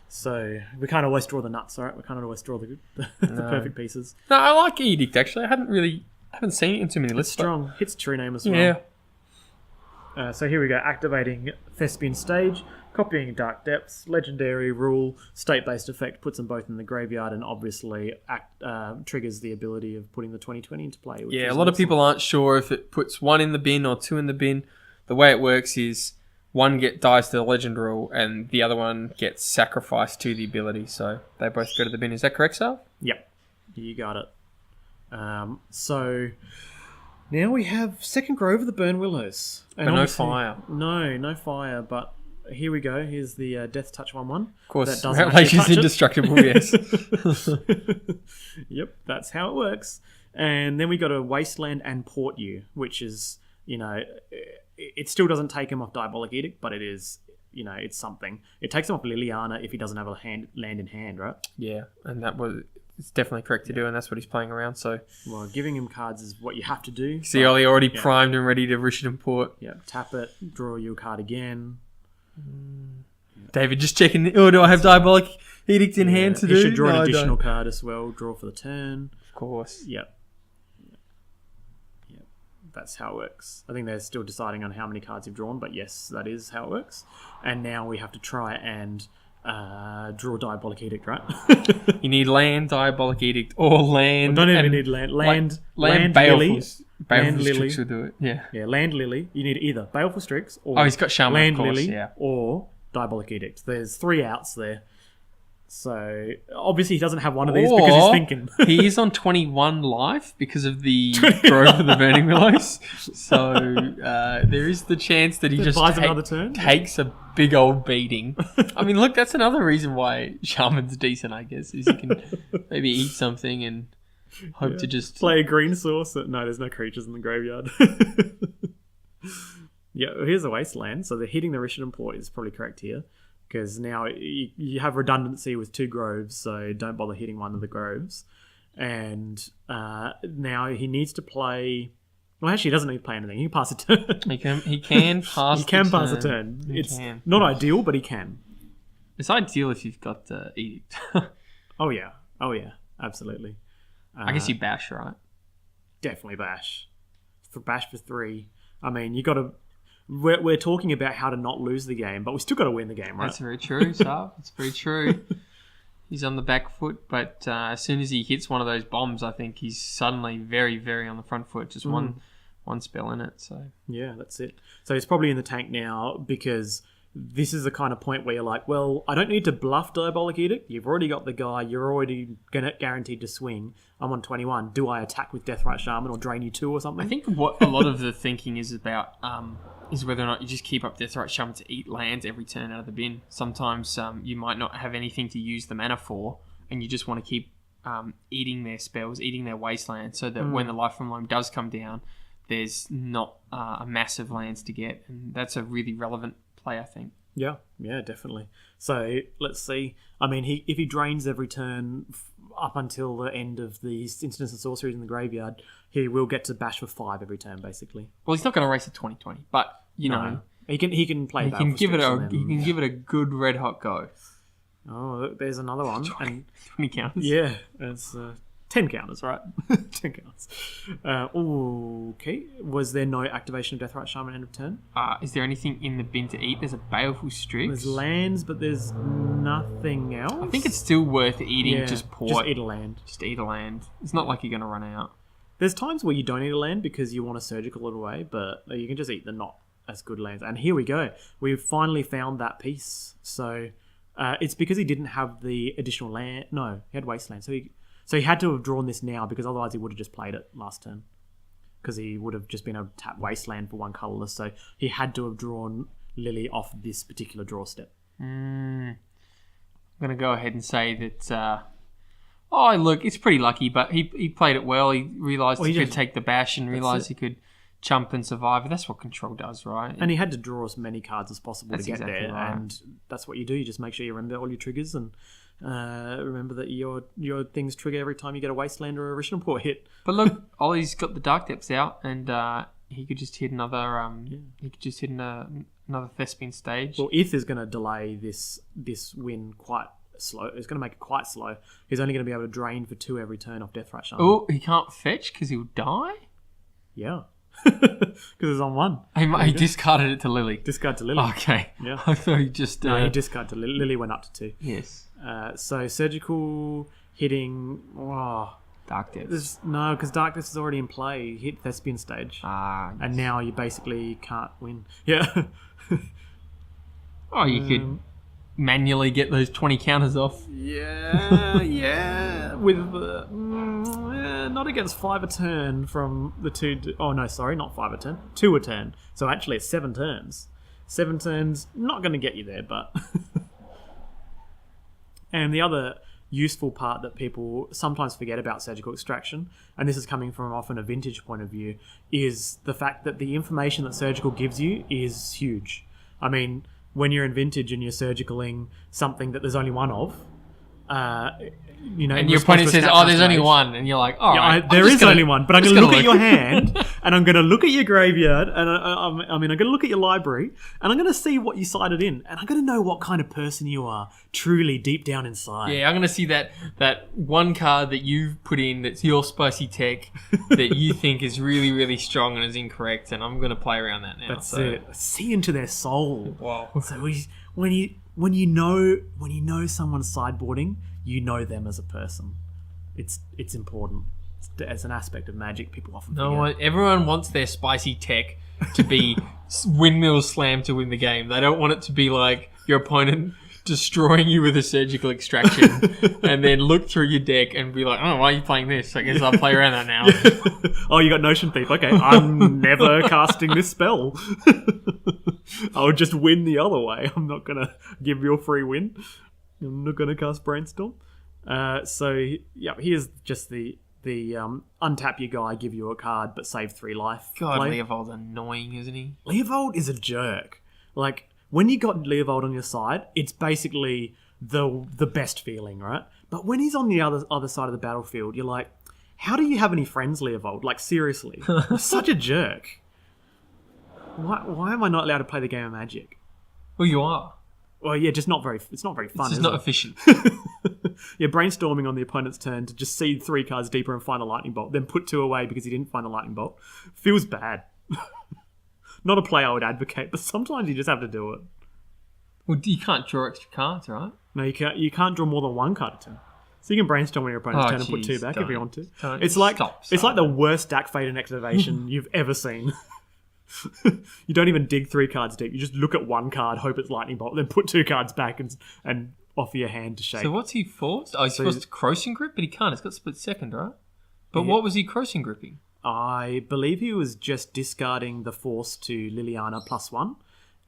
So we can't always draw the nuts, all right? We can't always draw the perfect pieces. No, I like Edict, actually. I haven't seen it in too many lists. It's strong. Hits true name as well. Yeah. So here we go. Activating Thespian Stage, copying Dark Depths, legendary rule, state-based effect, puts them both in the graveyard, and obviously triggers the ability of putting the 2020 into play. Yeah, a lot of people aren't sure if it puts 1 in the bin or 2 in the bin. The way it works is 1 dies to the legend rule, and the other one gets sacrificed to the ability. So they both go to the bin. Is that correct, Sal? Yep, you got it. So now we have Second Grove of the Burn Willows. And but no fire. No fire, but here we go. Here's the Death Touch 1/1. Of course, Outrage is indestructible, yes. Yep, that's how it works. And then we got a Wasteland and Port You, which is, it still doesn't take him off Diabolic Edict, but it is, it's something. It takes him off Liliana if he doesn't have a land in hand, right? Yeah, and it's definitely correct to do, and that's what he's playing around. So, well, giving him cards is what you have to do. See, Oli already primed and ready to Rishon Port. Yeah, tap it, draw you a card again. David just checking. Do I have Diabolic Edict in hand to do? You should draw an additional card as well. Draw for the turn. Of course. Yep. That's how it works. I think they're still deciding on how many cards you've drawn, but yes, that is how it works. And now we have to try and draw Diabolic Edict, right? You need land, Diabolic Edict, or land. Well, don't even need land. Land Lily. Baleful Strix will do it. Yeah, Land Lily. You need either Baleful Strix or he's got Shaman, Land of course, Lily or Diabolic Edict. There's 3 outs there. So obviously he doesn't have one of these because he's thinking. He is on 21 life because of the Grove of the Burning Willows. So there is the chance that he just buys another turn. Takes a big old beating. I mean, look, that's another reason why Shaman's decent, I guess, is you can maybe eat something and hope to just play a green source. No, there's no creatures in the graveyard. Yeah, here's a Wasteland. So the hitting the Rishon Port is probably correct here. Because now you have redundancy with 2 groves, so don't bother hitting one of the groves. And now he needs to play... Well, actually, he doesn't need to play anything. He can pass a turn. He can pass He can pass a turn. It's not ideal, but he can. It's ideal if you've got Edict. Oh, yeah. Absolutely. I guess you bash, right? Definitely bash. Bash for 3. I mean, you got to... We're talking about how to not lose the game, but we still got to win the game, right? That's very true, Sarv. That's very true. He's on the back foot, but as soon as he hits one of those bombs, I think he's suddenly very, very on the front foot. Just one spell in it. So yeah, that's it. So he's probably in the tank now because this is the kind of point where you're like, well, I don't need to bluff Diabolic Edict. You've already got the guy. You're already guaranteed to swing. I'm on 21. Do I attack with Deathrite Shaman or drain you 2 or something? I think what a lot of the thinking is about is whether or not you just keep up Deathrite Shaman to eat lands every turn out of the bin. Sometimes you might not have anything to use the mana for, and you just want to keep eating their spells, eating their wasteland, so that when the Life from Loam does come down, there's not a massive lands to get. And that's a really relevant play, I think. Yeah, definitely. So let's see. I mean, if he drains every turn up until the end of the instants and sorceries in the graveyard, he will get to bash for 5 every turn, basically. Well, he's not going to race at 2020, but you know he can play. He can give it a good red hot go. Oh, there's another one. 20 counters. Yeah, it's 10 counters, right? 10 counters. Okay. Was there no activation of Deathrite Shaman end of turn? Is there anything in the bin to eat? There's a Baleful Strix. There's lands, but there's nothing else. I think it's still worth eating. Just Port. Just eat a land. Just eat a land. It's not like you're going to run out. There's times where you don't eat a land because you want to surgical it away, but you can just eat the not as good lands. And here we go. We've finally found that piece. So it's because he didn't have the additional land. No, he had Wasteland. So he had to have drawn this now, because otherwise he would have just played it last turn. Because he would have just been able to tap Wasteland for one colourless. So he had to have drawn Lily off this particular draw step. I'm going to go ahead and say that... oh, look, it's pretty lucky, but he played it well. He realised he could take the bash and realised he could jump and survive. That's what control does, right? And he had to draw as many cards as possible to get exactly there. right. And that's what you do. You just make sure you remember all your triggers and remember that your things trigger every time you get a Wasteland or a Rich Report hit. But look, Ollie's got the Dark Depths out, and he could just hit another. He could just hit another Thespian stage. Well, Ith is going to delay this win quite slow. It's going to make it quite slow. He's only going to be able to drain for 2 every turn off Deathrite Shaman. Oh, he can't fetch because he'll die? Yeah. Because it's on 1. He discarded it to Lily. Discard to Lily. Okay. Yeah. I thought he just... No, he discarded to Lily. Lily went up to 2. Yes. So surgical hitting... Oh, Dark Depths. no, because Dark Depths is already in play. You hit Thespian stage. Yes. And now you basically can't win. Yeah. Oh, you could manually get those 20 counters off. Yeah. With not against 5 a turn from the 2. Oh no, sorry, not 5 a turn. 2 a turn. So actually, it's 7 turns. 7 turns, not going to get you there, but. And the other useful part that people sometimes forget about surgical extraction, and this is coming from often a vintage point of view, is the fact that the information that surgical gives you is huge. I mean, when you're in vintage and you're surgicaling something that there's only one of, and your opponent says, "Oh, there's only one," and you're like, "Oh, yeah, there is only one." But I'm going to look at your hand, and I'm going to look at your graveyard, and I'm going to look at your library, and I'm going to see what you sided in, and I'm going to know what kind of person you are, truly deep down inside. Yeah, I'm going to see that one card that you've put in that's your spicy tech that you think is really, really strong and is incorrect, and I'm going to play around that now. That's it. See into their soul. Wow. So when you know someone's sideboarding, you know them as a person. It's important. It's an aspect of Magic people often forget. Everyone wants their spicy tech to be windmill slam to win the game. They don't want it to be like your opponent destroying you with a surgical extraction and then look through your deck and be like, "Oh, why are you playing this? I guess I'll play around that now." Oh, you got Notion Thief. Okay, I'm never casting this spell. I'll just win the other way. I'm not going to give you a free win. I'm not going to cast Brainstorm. Here's just the untap your guy, give you a card, but save 3 life. God, Leovold's annoying, isn't he? Leovold is a jerk. Like, when you got Leovold on your side, it's basically the best feeling, right? But when he's on the other side of the battlefield, you're like, how do you have any friends, Leovold? Like, seriously. You're such a jerk. Why am I not allowed to play the game of Magic? Well, you are. Well, yeah, it's not very fun. It's just not efficient. You're brainstorming on the opponent's turn to just see 3 cards deeper and find a lightning bolt, then put 2 away because he didn't find a lightning bolt. Feels bad. Not a play I would advocate, but sometimes you just have to do it. Well, you can't draw extra cards, right? No, you can't. You can't draw more than 1 card a turn. So you can brainstorm on your opponent's turn and put 2 back if you want to. It's like the worst Stack Fade and Activation you've ever seen. You don't even dig 3 cards deep. You just look at 1 card, hope it's lightning bolt, then put 2 cards back and offer your hand to shake. So what's he forced? Oh, he's supposed to Crossing Grip, but he can't. It's got split second, right? But what was he Crossing Gripping? I believe he was just discarding the Force to Liliana +1,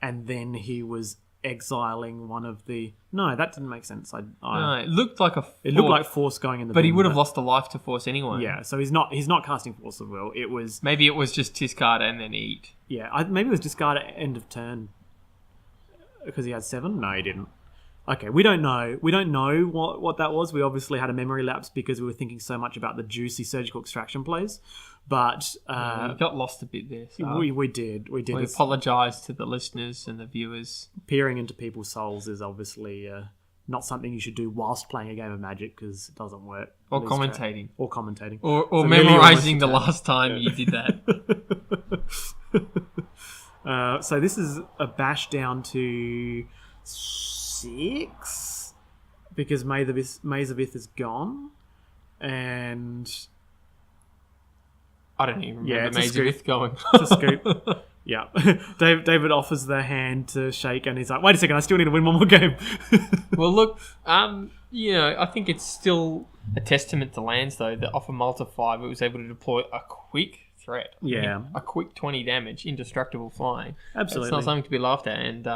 and then he was exiling one of the... No, that didn't make sense. No, it looked like a... It looked like Force going in the... But he would have lost a life to Force anyway. Yeah, so he's not casting Force of Will. It was... Maybe it was just discard and then eat. Yeah, maybe it was discard at end of turn. Because he had 7? No, he didn't. Okay, we don't know. We don't know what that was. We obviously had a memory lapse because we were thinking so much about the juicy surgical extraction plays. But... we got lost a bit there. So. We did. We apologise to the listeners and the viewers. Peering into people's souls is obviously not something you should do whilst playing a game of Magic because it doesn't work. Or commentating. Or commentating. Or so memorising the last time you did that. So this is a bash down to 6 because Maze of Ith is gone. And... I don't even remember Maze of Ith going. It's a scoop. Yeah. David offers the hand to shake, and he's like, wait a second, I still need to win one more game. Well, look, I think it's still a testament to Lands, though, that off a multi 5, it was able to deploy a quick threat. Yeah. A quick 20 damage, indestructible flying. Absolutely. It's not something to be laughed at. And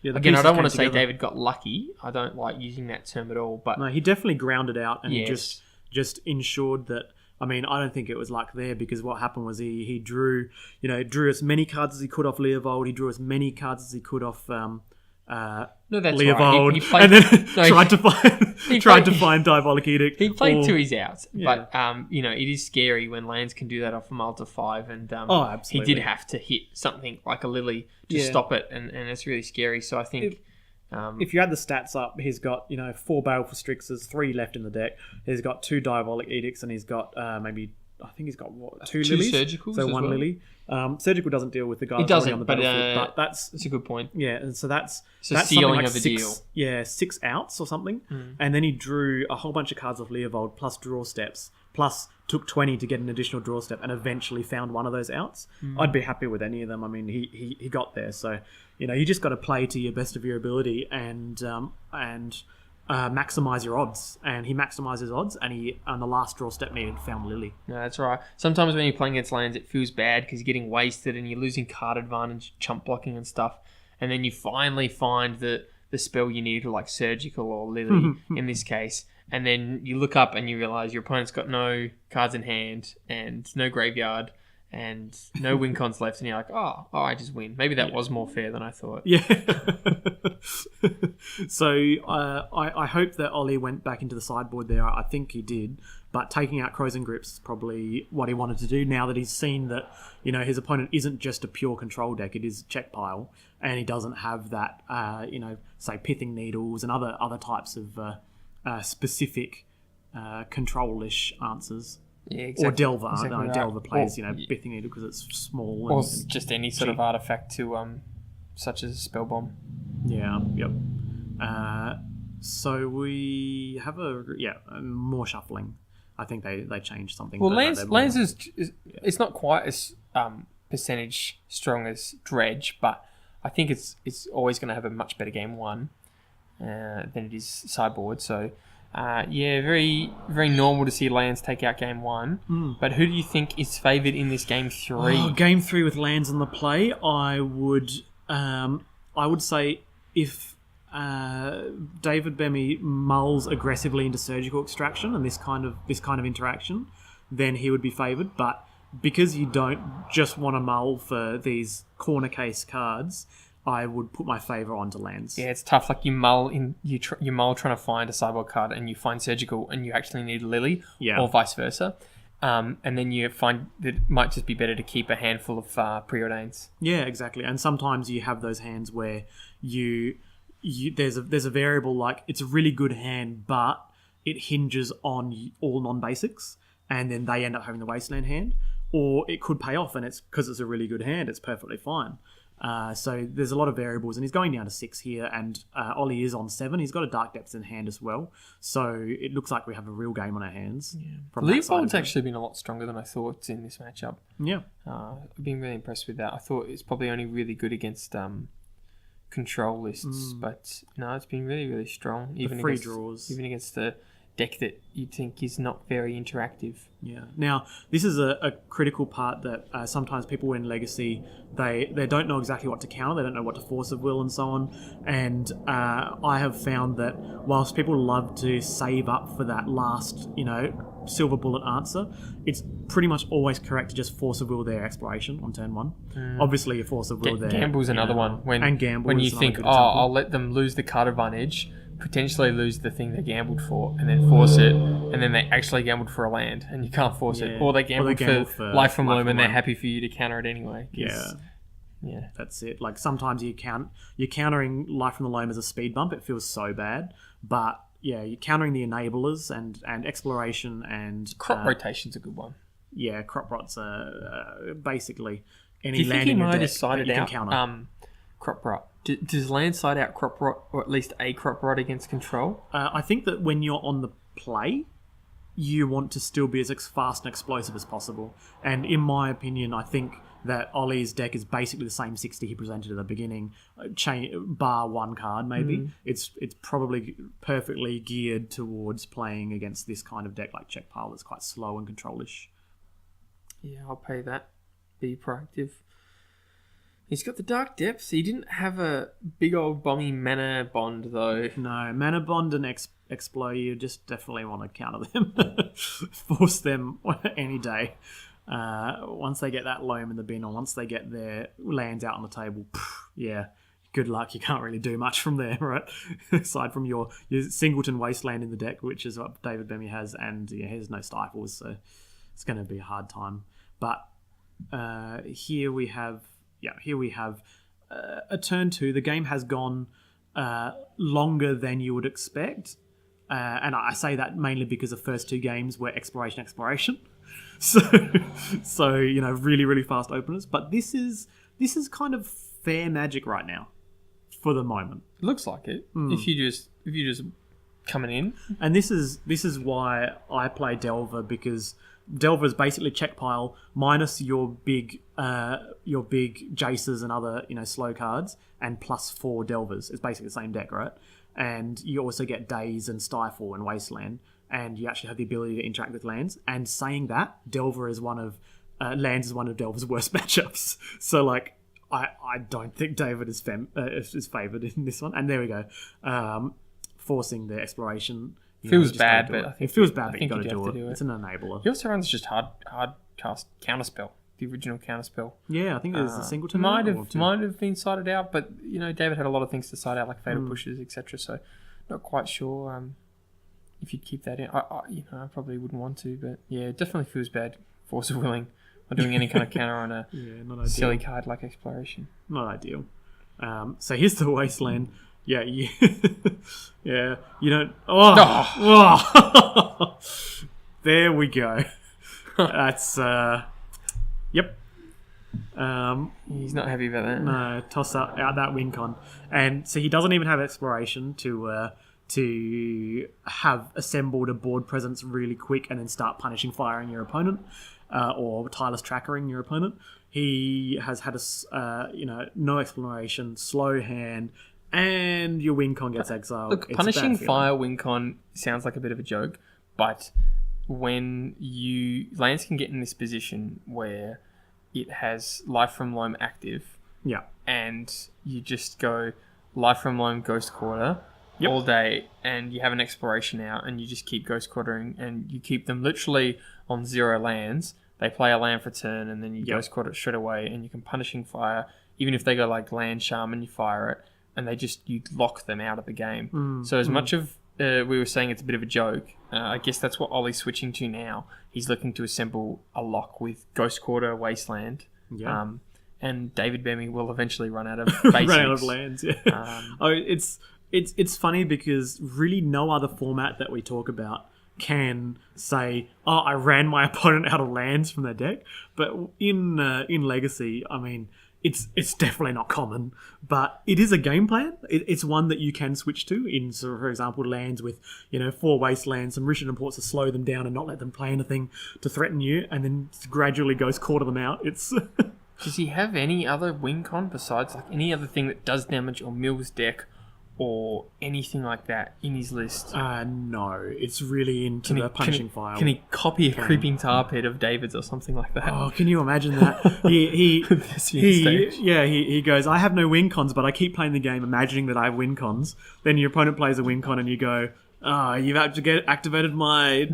again, I don't want to say David got lucky. I don't like using that term at all. But no, he definitely grounded out, and yes. just ensured that. I mean, I don't think it was luck there, because what happened was he drew as many cards as he could off Leovold. He drew as many cards as he could off no, that's Leovold, right. He played, and then tried to find Diabolic Edict. He played to his outs, but it is scary when Lands can do that off a multi 5, and he did have to hit something like a Lily to stop it, and it's really scary. So I think. If you add the stats up, he's got 4 Baleful Strixes, 3 left in the deck. He's got 2 Diabolic Edicts, and he's got two Lilies, Surgicals, so 1 Lily. Surgical doesn't deal with the guy that's already on the battlefield, but that's a good point. Yeah, and so that's ceiling something like of a 6, deal. Yeah, 6 outs or something, and then he drew a whole bunch of cards off Leovold plus draw steps, plus took 20 to get an additional draw step, and eventually found one of those outs. I'd be happy with any of them. I mean, he got there, so you just got to play to your best of your ability and maximize your odds. And he maximized his odds, and he on the last draw step needed found Lily. No, that's right. Sometimes when you're playing against Lands, it feels bad because you're getting wasted and you're losing card advantage, chump blocking and stuff. And then you finally find the spell you need, like Surgical or Lily in this case. And then you look up and you realize your opponent's got no cards in hand and no graveyard and no win cons left, and you're like, oh, I just win. Maybe that was more fair than I thought. Yeah. So I hope that Oli went back into the sideboard there. I think he did, but taking out Crows and Grips is probably what he wanted to do now that he's seen that his opponent isn't just a pure control deck; it is check pile, and he doesn't have that say Pithing Needles and other types of specific control-ish answers. Yeah, exactly. Or Delver. Exactly right. Delver plays, Pithing Needle because it's small. Or just any sort of artifact to, such as a spell bomb. Yeah. Yep. So we have more shuffling. I think they changed something. Well, Lands is it's not quite as percentage strong as Dredge, but I think it's always going to have a much better game 1 than it is sideboard. So. Very, very normal to see Lands take out game 1. But who do you think is favoured in this game 3? Game 3 with Lands in the play, I would say if David Bemi mulls aggressively into Surgical Extraction and this kind of interaction, then he would be favoured. But because you don't just want to mull for these corner case cards, I would put my favour onto Lands. Yeah, it's tough. Like you mull trying to find a sideboard card, and you find Surgical, and you actually need Lily, or vice versa. And then you find that it might just be better to keep a handful of preordains. Yeah, exactly. And sometimes you have those hands where there's a variable like it's a really good hand, but it hinges on all non-basics, and then they end up having the Wasteland hand, or it could pay off, and it's because it's a really good hand. It's perfectly fine. So there's a lot of variables, and he's going down to 6 here, and Oli is on 7. He's got a Dark Depths in hand as well, so it looks like we have a real game on our hands. Yeah. Leovold's actually been a lot stronger than I thought in this matchup. Yeah. I've been really impressed with that. I thought it's probably only really good against control lists, but no, it's been really, really strong. Even free draws. Even against the deck that you'd think is not very interactive. Yeah. Now, this is a critical part that sometimes people in Legacy, they don't know exactly what to counter, they don't know what to Force of Will and so on, and I have found that whilst people love to save up for that last, silver bullet answer, it's pretty much always correct to just Force of Will their Exploration on turn 1. Obviously, a Force of Will there. Gamble's another one. When you think, I'll let them lose the card advantage, potentially lose the thing they gambled for, and then force it, and then they actually gambled for a land, and you can't force it. Or they gambled for Life from Loam, and they're happy for you to counter it anyway. Yeah, that's it. Like sometimes you're countering Life from the Loam as a speed bump. It feels so bad, but you're countering the enablers and exploration and crop rotation's a good one. Yeah, crop rots are basically any Do you land think in he your might deck have decided that you out can counter. Crop rot? Does land side out crop rot, or at least a crop rot against control? I think that when you're on the play, you want to still be as fast and explosive as possible. And in my opinion, I think that Oli's deck is basically the same 60 he presented at the beginning, bar one card maybe. It's probably perfectly geared towards playing against this kind of deck like Czech Pile that's quite slow and control-ish. Yeah, I'll pay that. Be proactive. He's got the Dark Depths. He didn't have a big old bomby mana bond though. No, mana bond and explode, you just definitely want to counter them. Force them any day. Once they get that loam in the bin, or once they get their lands out on the table, yeah, good luck. You can't really do much from there, right? Aside from your Singleton Wasteland in the deck, which is what David Bemi has, and he has no stifles, so it's going to be a hard time. But here we have a turn 2. The game has gone longer than you would expect, and I say that mainly because the first 2 games were exploration. So really, really fast openers. But this is kind of fair magic right now, for the moment. It looks like it. If you just coming in, and this is why I play Delver, because Delver is basically Czech Pile minus your big Jaces and other slow cards, and plus 4 Delvers. It's basically the same deck, right? And you also get Daze and Stifle and Wasteland. And you actually have the ability to interact with lands. And saying that, Delver is lands is one of Delver's worst matchups. So I don't think David is favoured in this one. And there we go, forcing the exploration. Feels bad, but I think it feels bad, but you got to do it. It's an enabler. He also runs just hard cast Counterspell, the original Counterspell. Yeah, I think there's a Singleton. Might have been sided out, but David had a lot of things to side out, like Fatal Pushes, etc. So not quite sure. If you'd keep that in, I probably wouldn't want to, but yeah, it definitely feels bad. Force of Willing, or doing any kind of counter on a silly card like Exploration. Not ideal. So here's the Wasteland. Yeah, yeah. You don't. Oh. There we go. That's yep. He's not happy about that. No, toss out that win con, and so he doesn't even have Exploration to have assembled a board presence really quick and then start punishing firing your opponent, or tireless trackering your opponent. He has had no Exploration, slow hand, and your win con gets exiled. Look, punishing fire win con sounds like a bit of a joke, but when lands can get in this position where it has Life from Loam active, and you just go Life from Loam Ghost Quarter all day, and you have an Exploration out, and you just keep Ghost Quartering, and you keep them literally on 0 lands. They play a land for turn, and then you Ghost Quarter it straight away, and you can Punishing Fire. Even if they go like Land Shaman, you fire it, and you lock them out of the game. So as much of we were saying it's a bit of a joke, I guess that's what Oli's switching to now. He's looking to assemble a lock with Ghost Quarter, Wasteland. And David Bemi will eventually run out of basics. Run out of lands, It's funny because really no other format that we talk about can say, "Oh, I ran my opponent out of lands from their deck." But in Legacy, I mean, it's definitely not common, but it is a game plan. It's one that you can switch to in, so for example, lands with 4 wastelands, some Rishon Imports to slow them down and not let them play anything to threaten you, and then gradually Ghost Quarter them out. It's Does he have any other win con besides any other thing that does damage or mills deck? Or anything like that in his list? No, it's really into the Punishing Fire. Can he copy a Creeping Tar Pit of David's or something like that? Oh, can you imagine that? He goes, I have no win cons, but I keep playing the game imagining that I have win cons. Then your opponent plays a win con and you go, you've activated my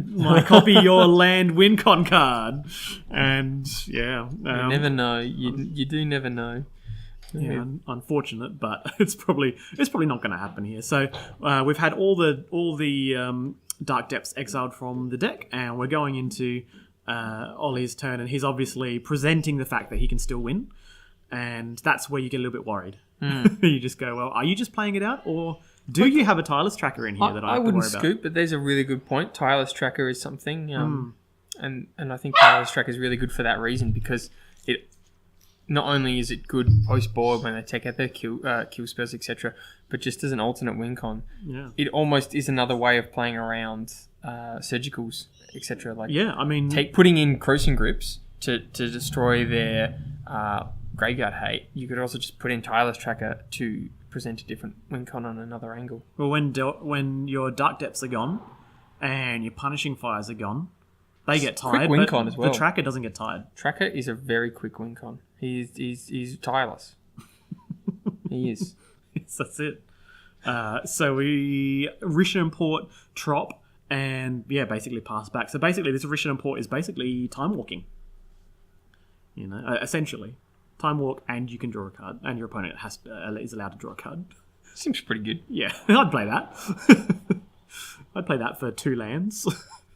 copy your land win con card. And you never know. You do never know. Yeah, unfortunate, but it's probably not going to happen here. So we've had all the Dark Depths exiled from the deck, and we're going into Oli's turn, and he's obviously presenting the fact that he can still win, and that's where you get a little bit worried. You just go, well, are you just playing it out, or do you have a tireless tracker in here that I have to worry about? I wouldn't scoop, but there's a really good point. Tireless tracker is something, and I think tireless tracker is really good for that reason, because not only is it good post board when they take out their kill spells, etc., but just as an alternate win con, it almost is another way of playing around surgicals, etc. Like putting in Crossing Grips to destroy their graveyard hate. You could also just put in Tireless Tracker to present a different win con on another angle. Well, when your Dark Depths are gone and your Punishing Fires are gone, they get tired. Quick win con as well. The Tracker doesn't get tired. Tracker is a very quick win con. He's tireless. He is. Yes, that's it. So we Rishon Import, Trop, and basically pass back. So basically, this Rishon Import is basically time walking. Essentially, time walk, and you can draw a card, and your opponent is allowed to draw a card. Seems pretty good. Yeah, I'd play that. I'd play that for 2 lands,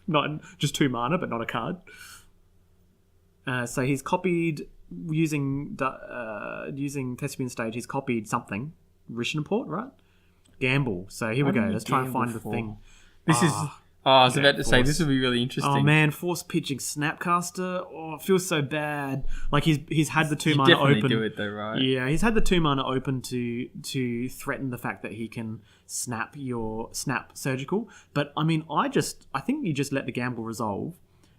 not just 2 mana, but not a card. So he's copied using Thespian Stage. He's copied something. Rishon Import, right? Gamble. So here we go. Let's try and find the thing. This is. I was about to say this would be really interesting. Oh man, force pitching Snapcaster. Oh, it feels so bad. Like he's had the 2 mana definitely open. Do it though, right? Yeah, he's had the 2 mana open to threaten the fact that he can snap surgical. But I mean, I think you just let the gamble resolve,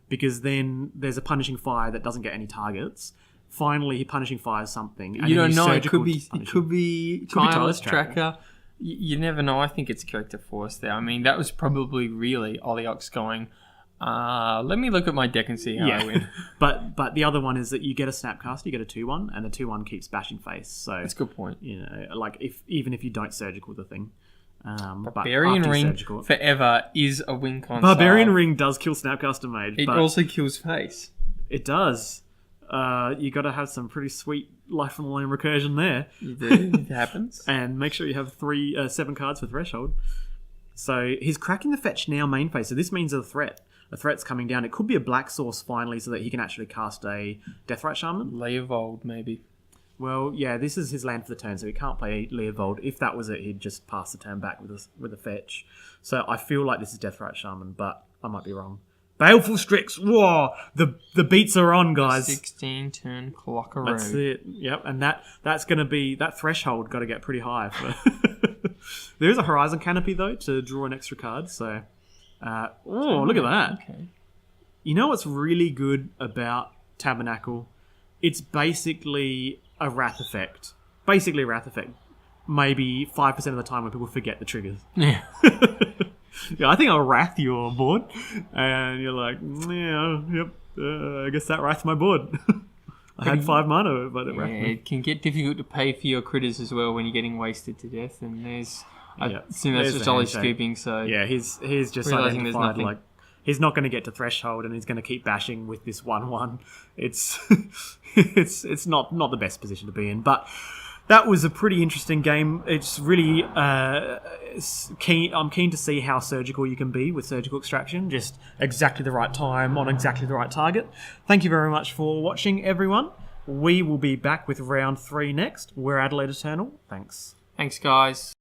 because then there's a Punishing Fire that doesn't get any targets. Finally, he Punishing Fires something. And you don't know. It could be Tireless Tracker. You never know. I think it's Character Force there. I mean, that was probably really Oli Oks going, let me look at my deck and see how I win. But the other one is that you get a Snapcaster, you get a 2/1, and the 2/1 keeps bashing face. So that's a good point. Like even if you don't surgical the thing. Barbarian Ring forever is a win con. Barbarian Ring does kill Snapcaster Mage. It also kills face. It does. You got to have some pretty sweet Life from the Lane recursion there. You do. It happens. And make sure you have 7 cards for Threshold. So he's cracking the fetch now main phase. So this means a threat. A threat's coming down. It could be a black source finally, so that he can actually cast a Deathrite Shaman. Leovold, maybe. Well, yeah, this is his land for the turn, so he can't play Leovold. If that was it, he'd just pass the turn back with a fetch. So I feel like this is Deathrite Shaman, but I might be wrong. Baleful Strix. Whoa! The beats are on, guys. 16 turn Clockaroo. That's it. Yep, and that's going to be... That threshold got to get pretty high. There is a Horizon Canopy, though, to draw an extra card, so... look at that. Okay. You know what's really good about Tabernacle? It's basically a Wrath effect. Basically a Wrath effect. Maybe 5% of the time when people forget the triggers. Yeah. Yeah, I think I'll Wrath you on board. And you're like, I guess that Wrath's my board. I had 5 mana, but it Wrathed me. It can get difficult to pay for your critters as well when you're getting wasted to death. And I assume that's just Ollie scooping, so... Yeah, he's just identified, like, he's not going to get to Threshold and he's going to keep bashing with this 1/1. It's it's not the best position to be in, but that was a pretty interesting game. It's really I'm keen to see how surgical you can be with Surgical Extraction, just exactly the right time on exactly the right target. Thank you very much for watching, everyone. We will be back with round 3 next. We're Adelaide Eternal. Thanks. Thanks, guys.